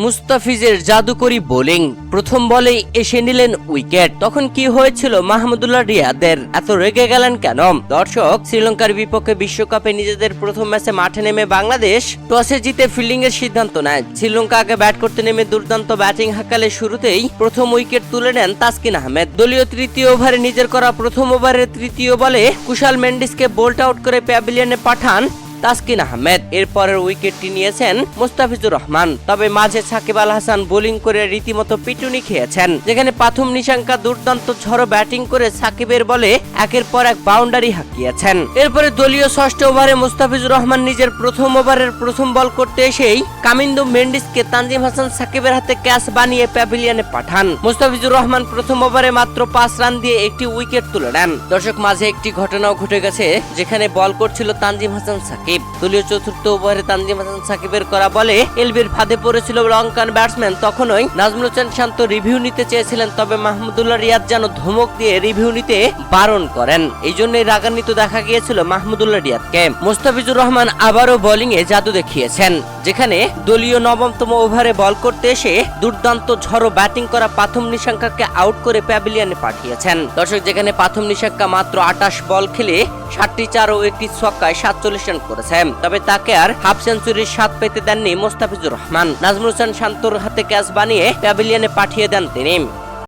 মুস্তাফিজের জাদুকরি বোলিং, প্রথম বলেই এসে নিলেন উইকেট। তখন কি হয়েছিল মাহমুদুল্লাহ রিয়াদের? এত রেগে গেলেন কেন? দর্শক, শ্রীলঙ্কার বিপক্ষে বিশ্বকাপে নিজেদের প্রথম ম্যাচে মাঠে নেমে বাংলাদেশ টসে জিতে ফিল্ডিং এর সিদ্ধান্ত নেয়। শ্রীলঙ্কা আগে ব্যাট করতে নেমে দুর্দান্ত ব্যাটিং হাঁকালে শুরুতেই প্রথম উইকেট তুলে নেন তাসকিন আহমেদ। দলীয় তৃতীয় ওভারে নিজের করা প্রথম ওভারের তৃতীয় বলে কুশাল মেন্ডিসকে বোল্ট আউট করে প্যাভিলিয়নে পাঠান তাসকিন আহমেদ। এরপরের উইকেটটি নিয়েছেন মুস্তাফিজুর রহমান। তবে মাঝে সাকিব আল হাসান বোলিং করে রীতিমতো পিটুনি খেয়েছেন, যেখানে প্রথম নিশাঙ্কা দুর্দান্ত ঝড়ো ব্যাটিং করে সাকিবের বলে একের পর এক বাউন্ডারি হাঁকিয়েছেন। এরপরে দলীয় ষষ্ঠ ওভারে মুস্তাফিজুর রহমান নিজের প্রথম ওভারের প্রথম বল করতে এসেই কামিন্দু মেন্ডিসকে তানজিম হাসান সাকিবের হাতে ক্যাচ বানিয়ে প্যাভিলিয়নে পাঠান। মুস্তাফিজুর রহমান প্রথম ওভারে মাত্র 5 রান দিয়ে একটি উইকেট তুলে নেন। দর্শক, মাঝে একটি ঘটনাও ঘটে গেছে, যেখানে বল করছিল তানজিম হাসান সাকিব। দলীয় চতুর্থ ওভারে তানজিম হাসান সাকিবের করা বলে এলবির ফাঁদে পড়েছিল লঙ্কান ব্যাটসম্যান। তখনই নাজমুল হোসেন শান্ত রিভিউ নিতে চেয়েছিলেন, তবে মাহমুদুল্লাহ রিয়াদ যেন ধমক দিয়ে রিভিউ নিতে বারণ করেন। এই জন্যই রাগান্বিত দেখা গিয়েছিল মাহমুদুল্লাহ রিয়াদকে। মুস্তাফিজুর রহমান আবারও বোলিং এ জাদু দেখিয়েছেন, যেখানে দলীয় নবমতম ওভারে বল করতে এসে দুর্দান্ত ঝড়ো ব্যাটিং করা প্রথম নিশাঙ্কাকে আউট করে প্যাভিলিয়নে পাঠিয়েছেন। দর্শক, যেখানে প্রথম নিশাঙ্কা মাত্র 28 বল খেলে 7টি 4 ও একটি ছক্কায় 47 রান করেছে। তবে তাকে আর হাফ সেঞ্চুরির স্বাদ পেতে দেননি মুস্তাফিজুর রহমান। নাজমুল হোসেন শান্তর হাতে ক্যাচ বানিয়ে প্যাভিলিয়নে পাঠিয়ে দেন তিনি।